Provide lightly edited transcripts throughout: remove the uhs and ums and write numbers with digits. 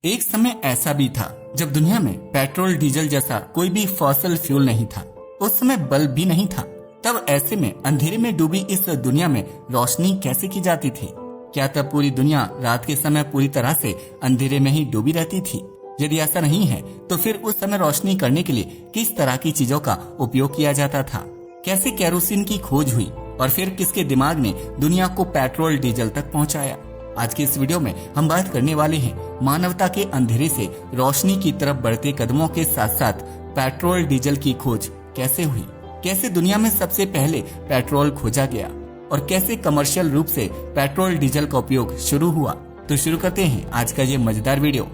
एक समय ऐसा भी था जब दुनिया में पेट्रोल डीजल जैसा कोई भी फॉसिल फ्यूल नहीं था। उस समय बल्ब भी नहीं था। तब ऐसे में अंधेरे में डूबी इस दुनिया में रोशनी कैसे की जाती थी? क्या तब पूरी दुनिया रात के समय पूरी तरह से अंधेरे में ही डूबी रहती थी? यदि ऐसा नहीं है तो फिर उस समय रोशनी करने के लिए किस तरह की चीजों का उपयोग किया जाता था? कैसे केरोसिन की खोज हुई और फिर किसके दिमाग ने दुनिया को पेट्रोल डीजल तक पहुंचाया? आज के इस वीडियो में हम बात करने वाले हैं मानवता के अंधेरे से रोशनी की तरफ बढ़ते कदमों के साथ साथ पेट्रोल डीजल की खोज कैसे हुई, कैसे दुनिया में सबसे पहले पेट्रोल खोजा गया और कैसे कमर्शियल रूप से पेट्रोल डीजल का उपयोग शुरू हुआ। तो शुरू करते हैं आज का ये मजेदार वीडियो।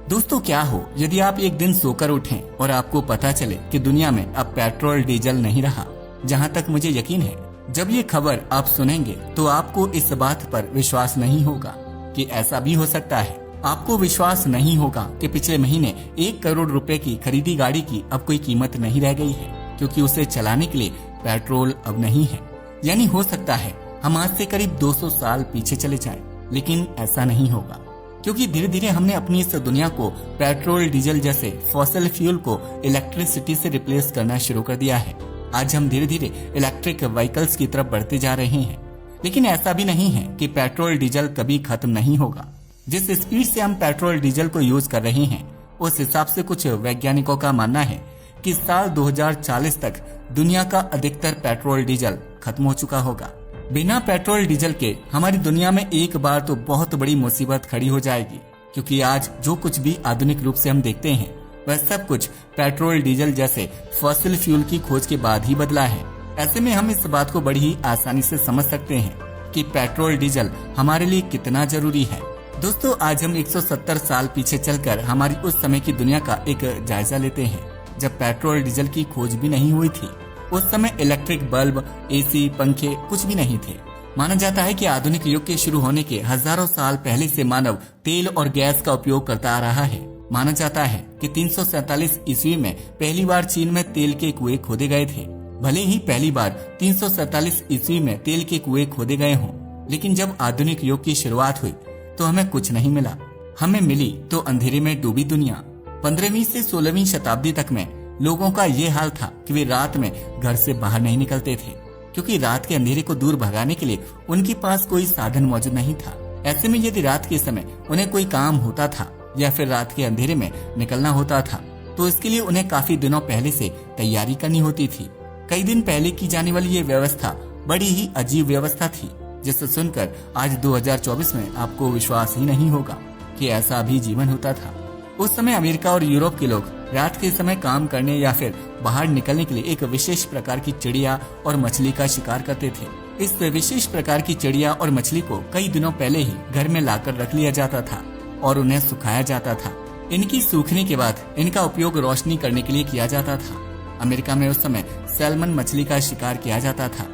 दोस्तों, क्या हो यदि आप एक दिन सोकर उठें और आपको पता चले कि दुनिया में अब पेट्रोल डीजल नहीं रहा। जहाँ तक मुझे यकीन है, जब ये खबर आप सुनेंगे तो आपको इस बात पर विश्वास नहीं होगा कि ऐसा भी हो सकता है। आपको विश्वास नहीं होगा कि पिछले महीने 1 करोड़ रुपए की खरीदी गाड़ी की अब कोई कीमत नहीं रह गई है, क्योंकि उसे चलाने के लिए पेट्रोल अब नहीं है। यानी हो सकता है हम आज से करीब 200 साल पीछे चले जाएं, लेकिन ऐसा नहीं होगा, क्योंकि धीरे धीरे हमने अपनी इस दुनिया को पेट्रोल डीजल जैसे फॉसिल फ्यूल को इलेक्ट्रिसिटी से रिप्लेस करना शुरू कर दिया है। आज हम धीरे धीरे इलेक्ट्रिक व्हीकल्स की तरफ बढ़ते जा रहे हैं, लेकिन ऐसा भी नहीं है कि पेट्रोल डीजल कभी खत्म नहीं होगा। जिस स्पीड से हम पेट्रोल डीजल को यूज कर रहे हैं, उस हिसाब से कुछ वैज्ञानिकों का मानना है कि साल 2040 तक दुनिया का अधिकतर पेट्रोल डीजल खत्म हो चुका होगा। बिना पेट्रोल डीजल के हमारी दुनिया में एक बार तो बहुत बड़ी मुसीबत खड़ी हो जाएगी, क्योंकि आज जो कुछ भी आधुनिक रूप से हम देखते हैं वह सब कुछ पेट्रोल डीजल जैसे फॉसिल फ्यूल की खोज के बाद ही बदला है। ऐसे में हम इस बात को बड़ी ही आसानी से समझ सकते हैं कि पेट्रोल डीजल हमारे लिए कितना जरूरी है। दोस्तों, आज हम 170 साल पीछे चलकर हमारी उस समय की दुनिया का एक जायजा लेते हैं, जब पेट्रोल डीजल की खोज भी नहीं हुई थी। उस समय इलेक्ट्रिक बल्ब, एसी, पंखे कुछ भी नहीं थे। माना जाता है कि आधुनिक युग के शुरू होने के हजारों साल पहले से मानव तेल और गैस का उपयोग करता आ रहा है। माना जाता है कि 347 ईस्वी में पहली बार चीन में तेल के कुएं खोदे गए थे। भले ही पहली बार 347 ईस्वी में तेल के कुएं खोदे गए हों, लेकिन जब आधुनिक युग की शुरुआत हुई तो हमें कुछ नहीं मिला। हमें मिली तो अंधेरे में डूबी दुनिया। 15वीं से 16वीं शताब्दी तक में लोगों का ये हाल था कि वे रात में घर से बाहर नहीं निकलते थे, क्योंकि रात के अंधेरे को दूर भगाने के लिए उनके पास कोई साधन मौजूद नहीं था। ऐसे में यदि रात के समय उन्हें कोई काम होता था या फिर रात के अंधेरे में निकलना होता था, तो इसके लिए उन्हें काफी दिनों पहले से तैयारी करनी होती थी। कई दिन पहले की जाने वाली ये व्यवस्था बड़ी ही अजीब व्यवस्था थी, जिसे सुनकर आज 2024 में आपको विश्वास ही नहीं होगा कि ऐसा भी जीवन होता था। उस समय अमेरिका और यूरोप के लोग रात के समय काम करने या फिर बाहर निकलने के लिए एक विशेष प्रकार की चिड़िया और मछली का शिकार करते थे। इस विशेष प्रकार की चिड़िया और मछली को कई दिनों पहले ही घर में लाकर रख लिया जाता था और उन्हें सुखाया जाता था। इनकी सूखने के बाद इनका उपयोग रोशनी करने के लिए किया जाता था। अमेरिका में उस समय सैल्मन मछली का शिकार किया जाता था,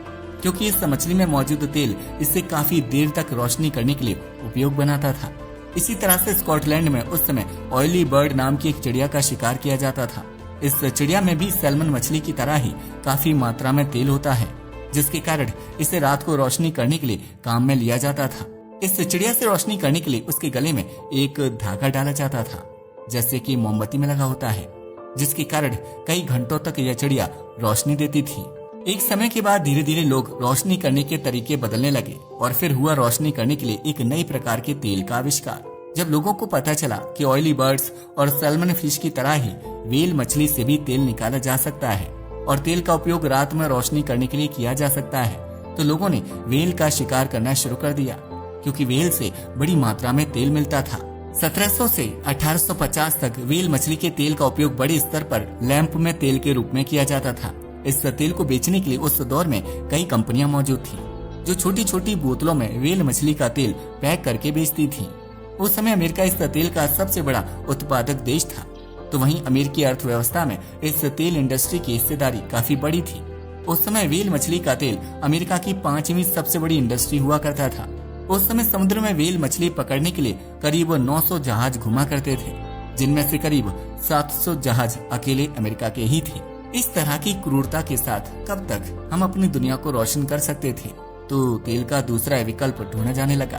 क्योंकि इस मछली में मौजूद तेल इससे काफी देर तक रोशनी करने के लिए उपयोग बनाता था। इसी तरह से स्कॉटलैंड में उस समय ऑयली बर्ड नाम की एक चिड़िया का शिकार किया जाता था। इस चिड़िया में भी सैल्मन मछली की तरह ही काफी मात्रा में तेल होता है, जिसके कारण इसे रात को रोशनी करने के लिए काम में लिया जाता था। इस चिड़िया से रोशनी करने के लिए उसके गले में एक धागा डाला जाता था, जैसे कि मोमबत्ती में लगा होता है, जिसके कारण कई घंटों तक यह चिड़िया रोशनी देती थी। एक समय के बाद धीरे धीरे लोग रोशनी करने के तरीके बदलने लगे और फिर हुआ रोशनी करने के लिए एक नई प्रकार के तेल का आविष्कार। जब लोगों को पता चला कि ऑयली बर्ड्स और सैल्मन फिश की तरह ही व्हेल मछली से भी तेल निकाला जा सकता है और तेल का उपयोग रात में रोशनी करने के लिए किया जा सकता है, तो लोगों ने व्हेल का शिकार करना शुरू कर दिया, क्योंकि व्हेल से बड़ी मात्रा में तेल मिलता था। 1700 से 1850 तक व्हेल मछली के तेल का उपयोग बड़े स्तर पर लैंप में तेल के रूप में किया जाता था। इस तेल को बेचने के लिए उस दौर में कई कंपनियां मौजूद थी, जो छोटी छोटी बोतलों में व्हेल मछली का तेल पैक करके बेचती थी। उस समय अमेरिका इस तेल का सबसे बड़ा उत्पादक देश था, तो वहीं अमेरिकी अर्थव्यवस्था में इस तेल इंडस्ट्री की हिस्सेदारी काफी बड़ी थी। उस समय व्हेल मछली का तेल अमेरिका की 5वीं सबसे बड़ी इंडस्ट्री हुआ करता था। उस समय समुद्र में व्हेल मछली पकड़ने के लिए करीब 900 जहाज घुमा करते थे, जिनमें से करीब 700 जहाज अकेले अमेरिका के ही थे। इस तरह की क्रूरता के साथ कब तक हम अपनी दुनिया को रोशन कर सकते थे? तो तेल का दूसरा विकल्प ढूंढा जाने लगा।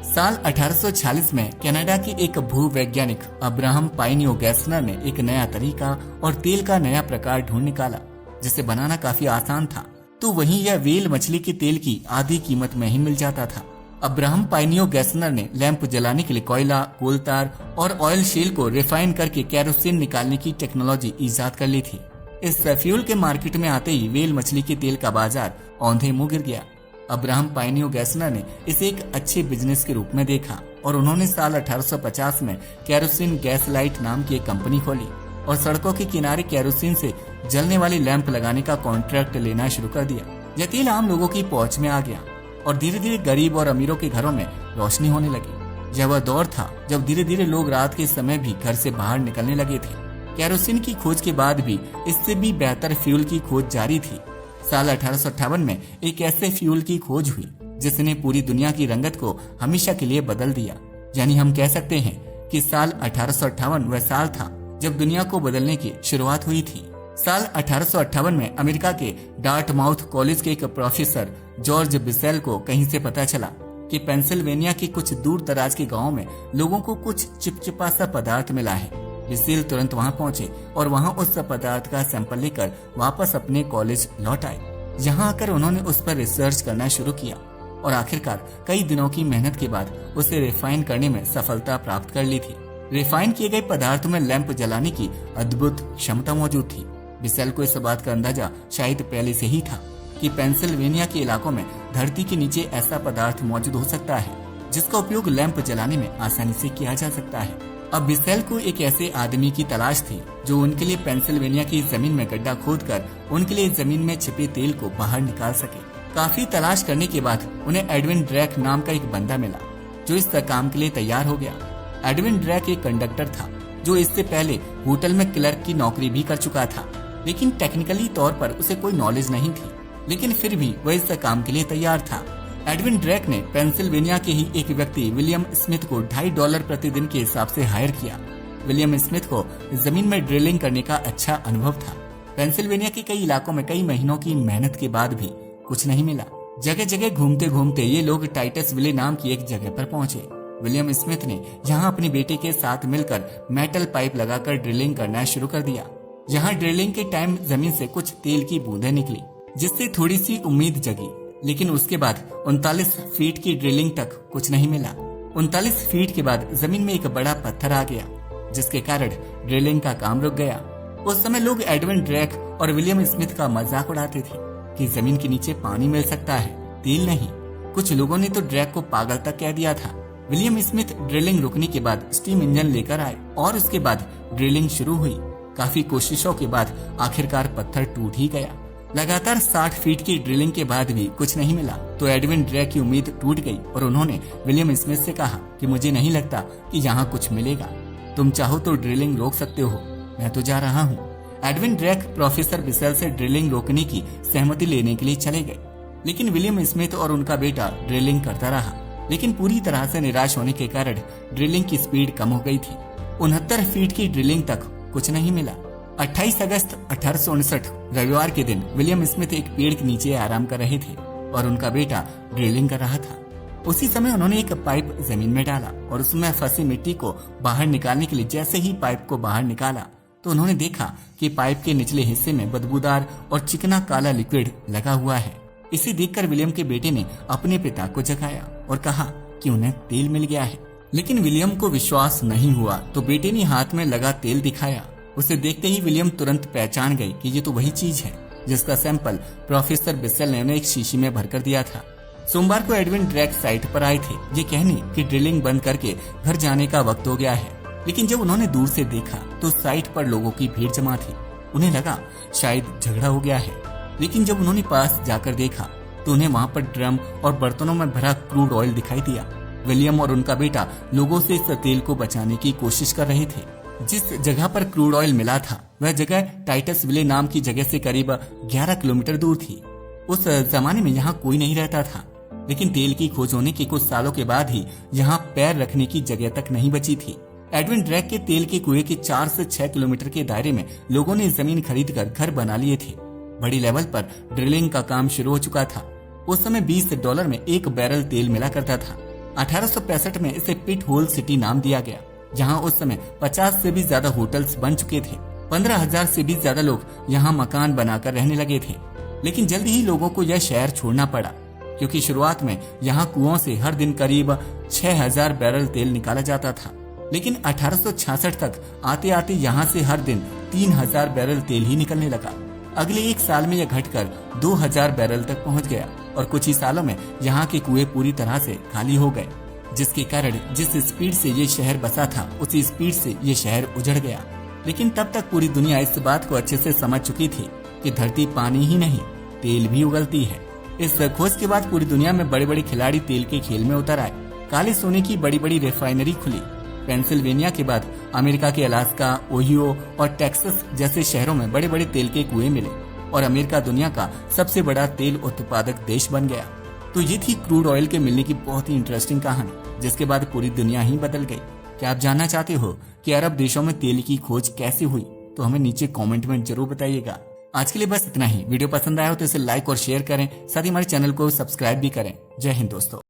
साल 1846 में कनाडा के एक भूवैज्ञानिक अब्राहम पाइनियो गैसनर ने एक नया तरीका और तेल का नया प्रकार ढूंढ निकाला जिसे बनाना काफी आसान था। तो वहीं यह व्हेल मछली के तेल की आधी कीमत में ही मिल जाता था। अब्राहम पाइनियो गैसनर ने लैंप जलाने के लिए कोयला, कोलतार और ऑयल शेल को रिफाइन करके कैरोसिन निकालने की टेक्नोलॉजी इजाद कर ली थी। इस फ्यूल के मार्केट में आते ही व्हेल मछली के तेल का बाजार औंधे मुंह गिर गया। अब्राहम पाइनियो गैसनर ने इसे एक अच्छे बिजनेस के रूप में देखा और उन्होंने साल 1850 में कैरोसिन गैस लाइट नाम की एक कंपनी खोली और सड़कों के किनारे कैरोसिन से जलने वाली लैंप लगाने का कॉन्ट्रैक्ट लेना शुरू कर दिया। यह तेल आम लोगों की पहुंच में आ गया और धीरे धीरे गरीब और अमीरों के घरों में रोशनी होने लगी। यह वह दौर था जब धीरे धीरे लोग रात के समय भी घर से बाहर निकलने लगे थे। कैरोसिन की खोज के बाद भी इससे भी बेहतर फ्यूल की खोज जारी थी। साल 1858 में एक ऐसे फ्यूल की खोज हुई जिसने पूरी दुनिया की रंगत को हमेशा के लिए बदल दिया। यानी हम कह सकते हैं कि साल 1858 वह साल था जब दुनिया को बदलने की शुरुआत हुई थी। साल 1858 में अमेरिका के डार्टमाउथ कॉलेज के एक प्रोफेसर जॉर्ज बिसेल को कहीं से पता चला कि पेंसिल्वेनिया के कुछ दूर दराज के गांव में लोगों को कुछ चिपचिपा सा पदार्थ मिला है। बिसेल तुरंत वहां पहुंचे और वहां उस पदार्थ का सैंपल लेकर वापस अपने कॉलेज लौट आए। यहाँ आकर उन्होंने उस पर रिसर्च करना शुरू किया और आखिरकार कई दिनों की मेहनत के बाद उसे रिफाइन करने में सफलता प्राप्त कर ली थी। रिफाइन किए गए पदार्थ में लैंप जलाने की अद्भुत क्षमता मौजूद थी। बिसेल को इस बात का अंदाजा शायद पहले से ही था कि पेंसिल्वेनिया के इलाकों में धरती के नीचे ऐसा पदार्थ मौजूद हो सकता है जिसका उपयोग लैंप जलाने में आसानी से किया जा सकता है। अब बिसेल को एक ऐसे आदमी की तलाश थी जो उनके लिए पेंसिल्वेनिया की जमीन में गड्ढा खोदकर उनके लिए जमीन में छिपे तेल को बाहर निकाल सके। काफी तलाश करने के बाद उन्हें एडविन ड्रैक नाम का एक बंदा मिला जो इस काम के लिए तैयार हो गया। एडविन ड्रैक एक कंडक्टर था जो इससे पहले होटल में क्लर्क की नौकरी भी कर चुका था, लेकिन टेक्निकली तौर पर उसे कोई नॉलेज नहीं थी, लेकिन फिर भी वह इस काम के लिए तैयार था। एडविन ड्रैक ने पेंसिल्वेनिया के ही एक व्यक्ति विलियम स्मिथ को $2.5 प्रतिदिन के हिसाब से हायर किया। विलियम स्मिथ को जमीन में ड्रिलिंग करने का अच्छा अनुभव था। पेंसिल्वेनिया के कई इलाकों में कई महीनों की मेहनत के बाद भी कुछ नहीं मिला। जगह जगह घूमते घूमते ये लोग टाइटस विले नाम की एक जगह पर पहुंचे। विलियम स्मिथ ने यहाँ अपने बेटे के साथ मिलकर मेटल पाइप लगाकर ड्रिलिंग करना शुरू कर दिया। यहाँ ड्रिलिंग के टाइम जमीन से कुछ तेल की बूंदें निकली जिससे थोड़ी सी उम्मीद जगी, लेकिन उसके बाद 39 फीट की ड्रिलिंग तक कुछ नहीं मिला। 39 फीट के बाद जमीन में एक बड़ा पत्थर आ गया जिसके कारण ड्रिलिंग का काम रुक गया। उस समय लोग एडविन ड्रैक और विलियम स्मिथ का मजाक उड़ाते थे कि जमीन के नीचे पानी मिल सकता है, तेल नहीं। कुछ लोगों ने तो ड्रैक को पागल तक कह दिया था। विलियम स्मिथ ड्रिलिंग रुकने के बाद स्टीम इंजन लेकर आए और उसके बाद ड्रिलिंग शुरू हुई। काफी कोशिशों के बाद आखिरकार पत्थर टूट ही गया। लगातार 60 फीट की ड्रिलिंग के बाद भी कुछ नहीं मिला तो एडविन ड्रैक की उम्मीद टूट गई और उन्होंने विलियम स्मिथ से कहा कि मुझे नहीं लगता कि यहाँ कुछ मिलेगा, तुम चाहो तो ड्रिलिंग रोक सकते हो, मैं तो जा रहा हूँ। एडविन ड्रैक प्रोफेसर बिसेल से ड्रिलिंग रोकने की सहमति लेने के लिए चले गए, लेकिन विलियम स्मिथ और उनका बेटा ड्रिलिंग करता रहा, लेकिन पूरी तरह से निराश होने के कारण ड्रिलिंग की स्पीड कम हो गई थी। 69 फीट की ड्रिलिंग तक कुछ नहीं मिला। 28 अगस्त 1859 रविवार के दिन विलियम स्मिथ एक पेड़ के नीचे आराम कर रहे थे और उनका बेटा ड्रिलिंग कर रहा था। उसी समय उन्होंने एक पाइप जमीन में डाला और उसमें फंसी मिट्टी को बाहर निकालने के लिए जैसे ही पाइप को बाहर निकाला तो उन्होंने देखा कि पाइप के निचले हिस्से में बदबूदार और चिकना काला लिक्विड लगा हुआ है। इसे देखकर विलियम के बेटे ने अपने पिता को जगाया और कहा कि उन्हें तेल मिल गया है, लेकिन विलियम को विश्वास नहीं हुआ तो बेटे ने हाथ में लगा तेल दिखाया। उसे देखते ही विलियम तुरंत पहचान गए कि ये तो वही चीज है जिसका सैंपल प्रोफेसर बिसेल ने उन्हें एक शीशी में भरकर दिया था। सोमवार को एडविन ड्रैक साइट पर आए थे ये कहने कि ड्रिलिंग बंद करके घर जाने का वक्त हो गया है, लेकिन जब उन्होंने दूर से देखा तो साइट पर लोगों की भीड़ जमा थी। उन्हें लगा शायद झगड़ा हो गया है, लेकिन जब उन्होंने पास जाकर देखा तो उन्हें वहाँ पर ड्रम और बर्तनों में भरा क्रूड ऑयल दिखाई दिया। विलियम और उनका बेटा लोगों से इस तेल को बचाने की कोशिश कर रहे थे। जिस जगह पर क्रूड ऑयल मिला था वह जगह टाइटस विले नाम की जगह से करीब 11 किलोमीटर दूर थी। उस जमाने में यहाँ कोई नहीं रहता था, लेकिन तेल की खोज होने के कुछ सालों के बाद ही यहाँ पैर रखने की जगह तक नहीं बची थी। एडविन ड्रैक के तेल के कुएं के 4 से 6 किलोमीटर के दायरे में लोगों ने जमीन खरीदकर घर बना लिए थे। बड़ी लेवल पर ड्रिलिंग का काम शुरू हो चुका था। उस समय $20 में 1 बैरल तेल मिला करता था। 1865 में इसे पिट होल सिटी नाम दिया गया, जहां उस समय 50 से भी ज्यादा होटल्स बन चुके थे। 15,000 से भी ज्यादा लोग यहाँ मकान बनाकर रहने लगे थे। लेकिन जल्दी ही लोगों को यह शहर छोड़ना पड़ा, क्योंकि शुरुआत में यहाँ कुओं से हर दिन करीब 6,000 बैरल तेल निकाला जाता था। लेकिन 1866 तक आते आते यहाँ से हर दिन 3,000 बैरल तेल ही निकलने लगा। अगले एक साल में यह घटकर 2,000 बैरल तक पहुँच गया और कुछ ही सालों में यहाँ के कुएं पूरी तरह से खाली हो गए, जिसके कारण जिस स्पीड से ये शहर बसा था उसी स्पीड से ये शहर उजड़ गया। लेकिन तब तक पूरी दुनिया इस बात को अच्छे से समझ चुकी थी कि धरती पानी ही नहीं, तेल भी उगलती है। इस खोज के बाद पूरी दुनिया में बड़े बड़े खिलाड़ी तेल के खेल में उतर आए। काले सोने की बड़ी बड़ी रिफाइनरी खुली। पेंसिल्वेनिया के बाद अमेरिका के अलास्का, ओहियो और टेक्सास जैसे शहरों में बड़े बड़े तेल के कुएं मिले और अमेरिका दुनिया का सबसे बड़ा तेल उत्पादक देश बन गया। तो ये थी क्रूड ऑयल के मिलने की बहुत ही इंटरेस्टिंग कहानी, जिसके बाद पूरी दुनिया ही बदल गई। क्या आप जानना चाहते हो कि अरब देशों में तेल की खोज कैसे हुई? तो हमें नीचे कमेंट में जरूर बताइएगा। आज के लिए बस इतना ही। वीडियो पसंद आया हो तो इसे लाइक और शेयर करें, साथ ही हमारे चैनल को सब्सक्राइब भी करें। जय हिंद दोस्तों।